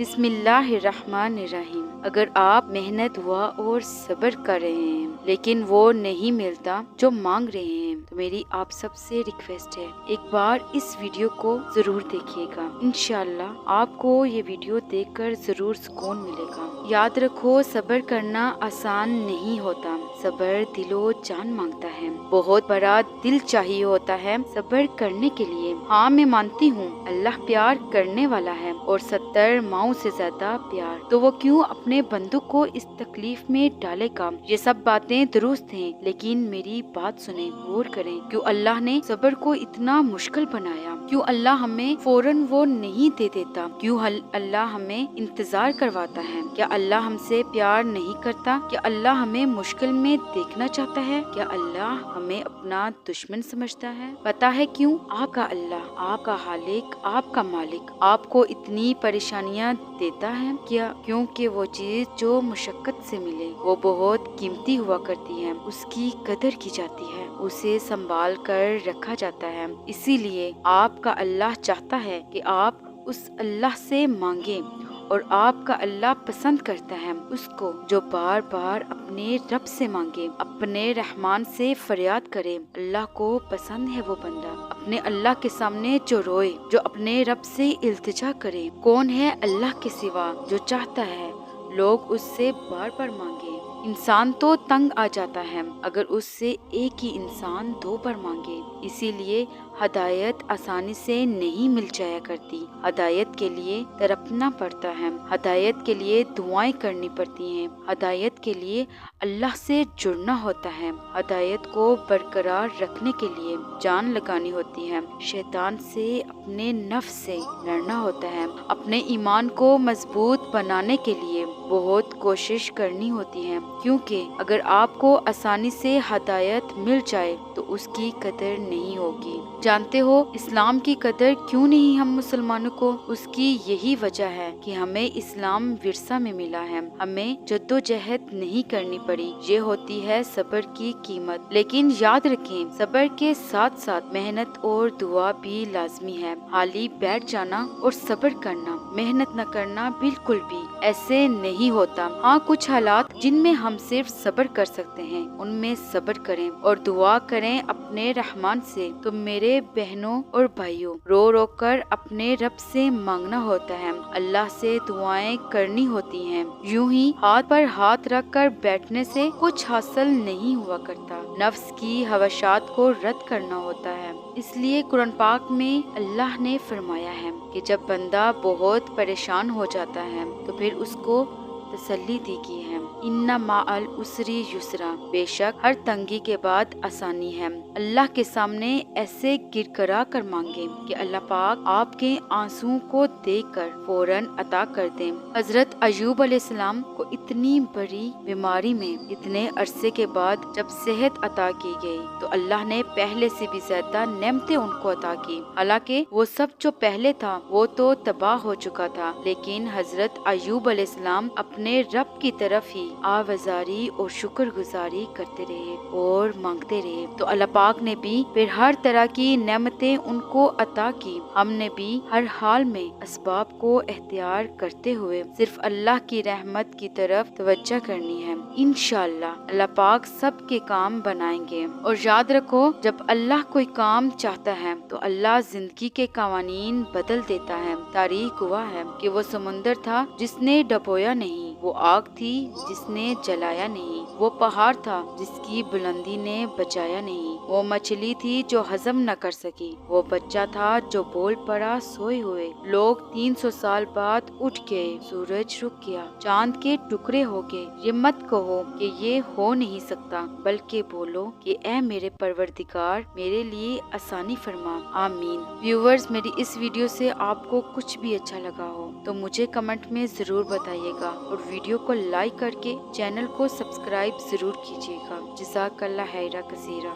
बिस्मिल्लाहिर्रहमानिर्रहीम। अगर आप मेहनत हुआ और सब्र कर रहे हैं लेकिन वो नहीं मिलता जो मांग रहे हैं, तो मेरी आप सबसे रिक्वेस्ट है, एक बार इस वीडियो को जरूर देखिएगा। इंशाल्लाह आपको ये वीडियो देखकर जरूर सुकून मिलेगा। याद रखो, सब्र करना आसान नहीं होता। सब्र दिलो जान मांगता है, बहुत बड़ा दिल चाहिए होता है सब्र करने के लिए। हाँ, मैं मानती हूँ अल्लाह प्यार करने वाला है और 70 माओं से ज्यादा प्यार, तो वो क्यों अपने बंदों को इस तकलीफ में डालेगा। ये सब बातें दुरुस्त हैं, लेकिन मेरी बात सुने, गौर करें। क्यों अल्लाह ने सब्र को इतना मुश्किल बनाया? क्यों अल्लाह हमें फौरन वो नहीं दे देता? क्यों अल्लाह हमें इंतजार करवाता है? क्या अल्लाह हमसे प्यार नहीं करता? क्या अल्लाह हमें मुश्किल में देखना चाहता है? क्या अल्लाह हमें अपना दुश्मन समझता है? पता है क्यों? आपका अल्लाह, आपका खालिक, आपका मालिक आपको इतनी परेशानियां देता है क्या? क्योंकि वो चीज जो मुशक्कत से मिले वो बहुत कीमती हुआ करती है, उसकी कदर की जाती है, उसे संभाल कर रखा जाता है। इसीलिए आपका अल्लाह चाहता है कि आप उस अल्लाह से मांगे, और आपका अल्लाह पसंद करता है उसको जो बार बार अपने रब से मांगे, अपने रहमान से फरियाद करे। अल्लाह को पसंद है वो बंदा अपने अल्लाह के सामने जो रोए, जो अपने रब से इल्तिजा करे। कौन है अल्लाह के सिवा जो चाहता है लोग उससे बार बार मांगे। इंसान तो तंग आ जाता है अगर उससे एक ही इंसान 2 बार मांगे। इसीलिए हदायत आसानी से नहीं मिल जाया करती। हदायत के लिए तड़पना पड़ता है, हदायत के लिए दुआएं करनी पड़ती हैं, हदायत के लिए अल्लाह से जुड़ना होता है, हदायत को बरकरार रखने के लिए जान लगानी होती है, शैतान से, अपने नफ्स से लड़ना होता है, अपने ईमान को मजबूत बनाने के लिए बहुत कोशिश करनी होती है। क्योंकि अगर आपको आसानी से हदायत मिल जाए तो उसकी कदर नहीं होगी। जानते हो इस्लाम की कदर क्यों नहीं हम मुसलमानों को? उसकी यही वजह है कि हमें इस्लाम विरसा में मिला है, हमें जद्दोजहद नहीं करनी पड़ी। ये होती है सब्र की कीमत। लेकिन याद रखें, सब्र के साथ साथ मेहनत और दुआ भी लाजमी है। हाली बैठ जाना और सब्र करना, मेहनत न करना बिल्कुल भी ऐसे नहीं होता। हाँ, कुछ हालात जिनमें हम सिर्फ सब्र कर सकते हैं उनमें सब्र करें और दुआ करें अपने रहमान से। तो मेरे बहनों और भाइयों, रो रो कर अपने रब से मांगना होता है, अल्लाह से दुआएं करनी होती हैं। यूं ही हाथ पर हाथ रख कर बैठने से कुछ हासिल नहीं हुआ करता। नफ्स की हवाशात को रद्द करना होता है। इसलिए कुरान पाक में अल्लाह ने फरमाया है कि जब बंदा बहुत परेशान हो जाता है तो फिर उसको तसल्ली दी गई है, इन्ना माअल उसरी युसरा, बेशक हर तंगी के बाद आसानी है। अल्लाह के सामने ऐसे गिड़गिड़ा कर मांगे कि अल्लाह पाक आपके आंसुओं को देखकर फौरन अता कर दे। हजरत अयूब अलैहिस्सलाम को इतनी बड़ी बीमारी में इतने अरसे के बाद जब सेहत अता की गई तो अल्लाह ने पहले से भी ज्यादा नेमतें उनको अता की। हालांकि वो सब जो पहले था वो तो तबाह हो चुका था, लेकिन हजरत अयूब अलैहिस्सलाम अपने रब की तरफ ही आवाजारी और शुक्रगुजारी करते रहे और मांगते रहे, तो अल्लाह पाक ने भी फिर हर तरह की नेमतें उनको अता की। हमने भी हर हाल में असबाब को एहतियार करते हुए सिर्फ अल्लाह की रहमत की तरफ तवज्जो करनी है। इंशाअल्लाह अल्लाह पाक सबके काम बनाएंगे। और याद रखो, जब अल्लाह कोई काम चाहता है तो अल्लाह जिंदगी के कवानीन बदल देता है। तारीख हुआ है कि वो समुंदर था जिसने डबोया नहीं, वो आग थी जिसने जलाया नहीं, वो पहाड़ था जिसकी बुलंदी ने बचाया नहीं, वो मछली थी जो हजम न कर सकी, वो बच्चा था जो बोल पड़ा सोए हुए। लोग 300 साल बाद उठ गए, सूरज रुक गया, चांद के टुकड़े हो गए। ये मत कहो कि ये हो नहीं सकता, बल्कि बोलो कि ऐ मेरे परवरदिगार मेरे लिए आसानी फरमा। आमीन। व्यूवर्स, मेरी इस वीडियो से आपको कुछ भी अच्छा लगा हो तो मुझे कमेंट में जरूर बताइएगा और वीडियो को लाइक करके चैनल को सब्सक्राइब जरूर कीजिएगा। जज़ाकल्लाह खैरा कसीरा।